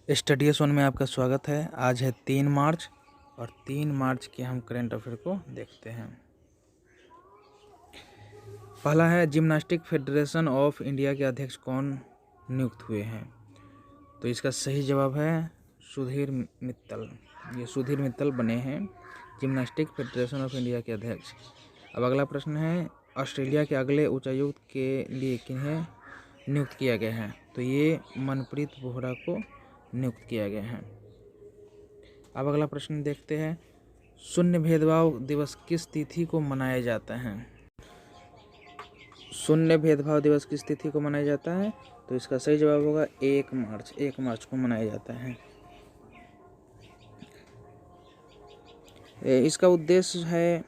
Study one में आपका स्वागत है। आज है 3 मार्च और 3 मार्च के हम करंट अफेयर को देखते हैं। पहला है, जिम्नास्टिक फेडरेशन ऑफ इंडिया के अध्यक्ष कौन नियुक्त हुए हैं? तो इसका सही जवाब है सुधीर मित्तल। ये सुधीर मित्तल बने हैं जिम्नास्टिक फेडरेशन ऑफ इंडिया के अध्यक्ष। अब अगला प्रश्न है, ऑस्ट्रेलिया के अगले उच्चायुक्त के लिए किन्हें नियुक्त किया गया है? तो ये मनप्रीत बोहरा को नियुक्त किया गया है। अब अगला प्रश्न देखते हैं, शून्य भेदभाव दिवस किस तिथि को मनाया जाता है? शून्य भेदभाव दिवस किस तिथि को मनाया जाता है? तो इसका सही जवाब होगा 1 मार्च को मनाया जाता है। इसका उद्देश्य है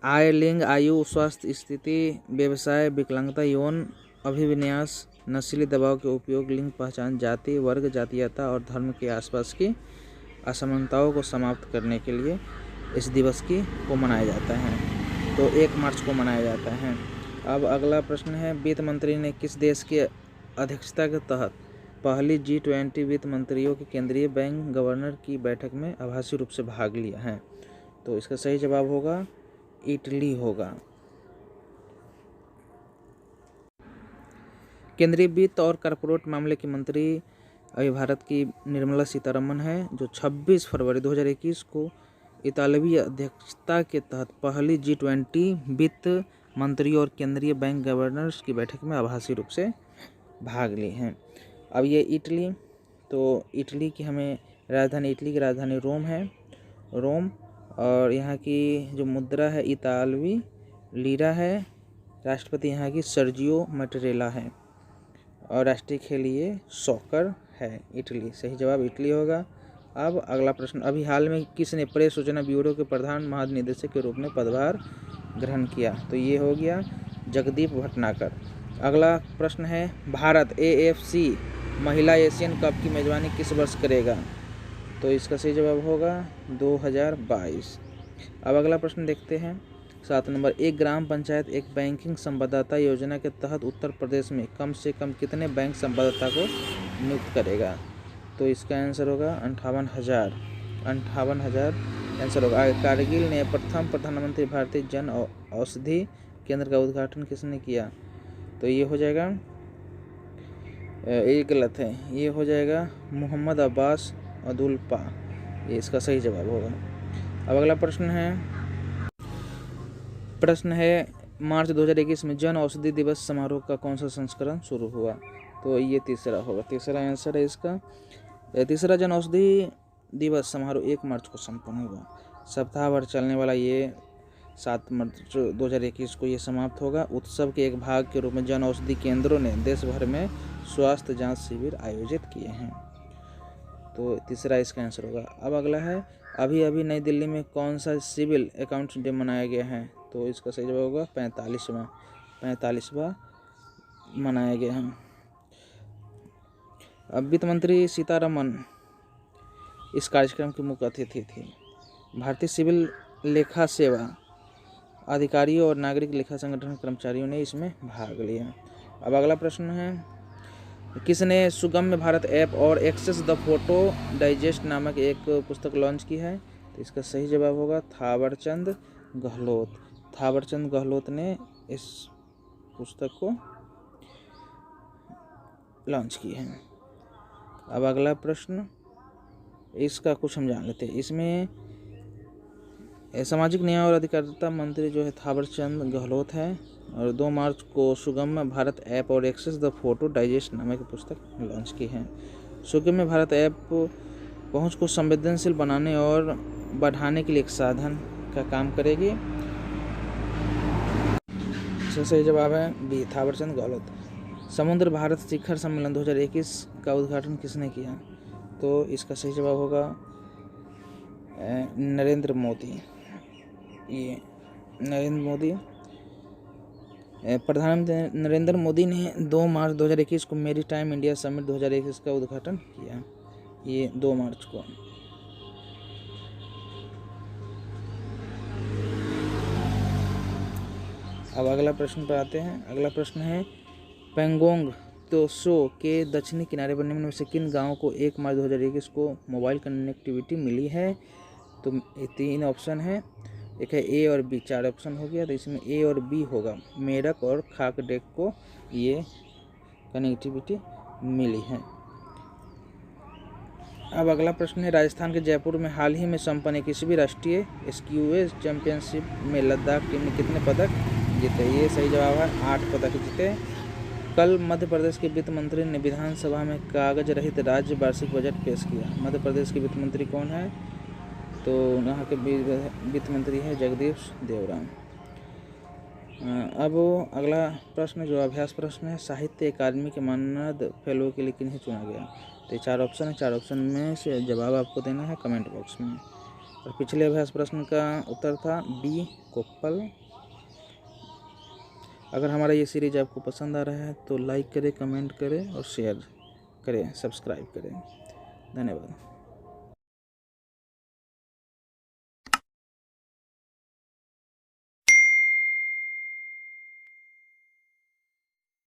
आय, लिंग, आयु, स्वास्थ्य स्थिति, व्यवसाय, विकलांगता, यौन अभिविन्यास, नस्लीय दबाव के उपयोग, लिंग पहचान, जाति, वर्ग, जातीयता और धर्म के आसपास की असमानताओं को समाप्त करने के लिए इस दिवस को मनाया जाता है। तो 1 मार्च को मनाया जाता है। अब अगला प्रश्न है, वित्त मंत्री ने किस देश की अध्यक्षता के तहत पहली G20 वित्त मंत्रियों के केंद्रीय बैंक गवर्नर की बैठक में आभासी रूप से भाग लिया है? तो इसका सही जवाब होगा इटली होगा। केंद्रीय वित्त और कॉरपोरेट मामले की मंत्री अभी भारत की निर्मला सीतारमण है, जो 26 फरवरी 2021 को इतालवी अध्यक्षता के तहत पहली G20 वित्त मंत्रियों और केंद्रीय बैंक गवर्नर्स की बैठक में आभासी रूप से भाग ली हैं। अब ये इटली, तो इटली की हमें राजधानी, इटली की राजधानी रोम है, रोम, और यहाँ की जो मुद्रा है इतालवी लीरा है। राष्ट्रपति यहाँ की सर्जियो मैटेरेला है और राष्ट्रीय खेल ये सॉकर है। इटली, सही जवाब इटली होगा। अब अगला प्रश्न, अभी हाल में किसने प्रेस सूचना ब्यूरो के प्रधान महानिदेशक के रूप में पदभार ग्रहण किया? तो ये हो गया जगदीप भटनागर। अगला प्रश्न है, भारत AFC महिला एशियन कप की मेजबानी किस वर्ष करेगा? तो इसका सही जवाब होगा 2022। अब अगला प्रश्न देखते हैं, 7 नंबर, एक ग्राम पंचायत एक बैंकिंग संवाददाता योजना के तहत उत्तर प्रदेश में कम से कम कितने बैंक संवाददाता को नियुक्त करेगा? तो इसका आंसर होगा 58,000 आंसर होगा। कारगिल ने प्रथम प्रधानमंत्री भारतीय जन औषधि केंद्र का उद्घाटन किसने किया? तो ये हो जाएगा, ये गलत है, ये हो जाएगा मोहम्मद अब्बास अब्दुल्पा, ये इसका सही जवाब होगा। अब अगला प्रश्न है, मार्च 2021 में जन औषधि दिवस समारोह का कौन सा संस्करण शुरू हुआ? तो ये तीसरा होगा, तीसरा आंसर है इसका। तीसरा जन औषधि दिवस समारोह 1 मार्च को संपन्न हुआ। सप्ताह भर चलने वाला ये 7 मार्च 2021 को ये समाप्त होगा। उत्सव के एक भाग के रूप में जन औषधि केंद्रों ने देश भर में स्वास्थ्य जांच शिविर आयोजित किए हैं। तो तीसरा इसका आंसर होगा। अब अगला है, अभी नई दिल्ली में कौन सा सिविल अकाउंट्स डे मनाया गया है? तो इसका सही जवाब होगा 45वां मनाया गया है। अब वित्त मंत्री सीतारमण इस कार्यक्रम की मुख्य अतिथि थी। भारतीय सिविल लेखा सेवा अधिकारियों और नागरिक लेखा संगठन कर्मचारियों ने इसमें भाग लिया। अब अगला प्रश्न है, किसने सुगम्य भारत ऐप और एक्सेस द फोटो डाइजेस्ट नामक एक पुस्तक लॉन्च की है? तो इसका सही जवाब होगा थावरचंद गहलोत ने इस पुस्तक को लॉन्च की है। अब अगला प्रश्न, इसका कुछ हम जान लेते हैं। इसमें सामाजिक न्याय और अधिकारिता मंत्री जो है थावरचंद गहलोत है, और 2 मार्च को सुगम्य भारत ऐप और एक्सेस द फोटो डाइजेस्ट नामक पुस्तक लॉन्च की है। सुगम्य भारत ऐप पहुंच को संवेदनशील बनाने और बढ़ाने के लिए एक साधन का काम करेगी। इसका सही जवाब है बी, थावरचंद गहलोत। समुद्र भारत शिखर सम्मेलन 2021 का उद्घाटन किसने किया? तो इसका सही जवाब होगा नरेंद्र मोदी। ये नरेंद्र मोदी, प्रधानमंत्री नरेंद्र मोदी ने 2 मार्च 2021 को मेरी टाइम इंडिया समिट 2021 का उद्घाटन किया, ये 2 मार्च को। अब अगला प्रश्न पर आते हैं। अगला प्रश्न है, पेंगोंग शितोसो के दक्षिणी किनारे पर निम्न में से किन गाँवों को 1 मार्च 2021 को मोबाइल कनेक्टिविटी मिली है? तो ये 3 ऑप्शन है, एक है ए और बी, 4 ऑप्शन हो गया, तो इसमें ए और बी होगा। मेरठ और खाकडेक को ये कनेक्टिविटी मिली है। अब अगला प्रश्न है, राजस्थान के जयपुर में हाल ही में संपन्न 21वीं राष्ट्रीय स्क्यूएज चैंपियनशिप में लद्दाख टीम ने कितने पदक जीते? ये सही जवाब है, 8 पदक जीते। कल मध्य प्रदेश के वित्त मंत्री ने विधानसभा में कागज रहित राज्य वार्षिक बजट पेश किया। मध्य प्रदेश के वित्त मंत्री कौन है? तो यहाँ के वित्त मंत्री है जगदीश देवराम। अब अगला प्रश्न जो अभ्यास प्रश्न है, साहित्य अकादमी के मानद फेलो के लिए किन्हें चुना गया? तो 4 ऑप्शन है, 4 ऑप्शन में से जवाब आपको देना है कमेंट बॉक्स में। और पिछले अभ्यास प्रश्न का उत्तर था बी कोप्पल। अगर हमारा ये सीरीज आपको पसंद आ रहा है तो लाइक करें, कमेंट करें और शेयर करें, सब्सक्राइब करें। धन्यवाद।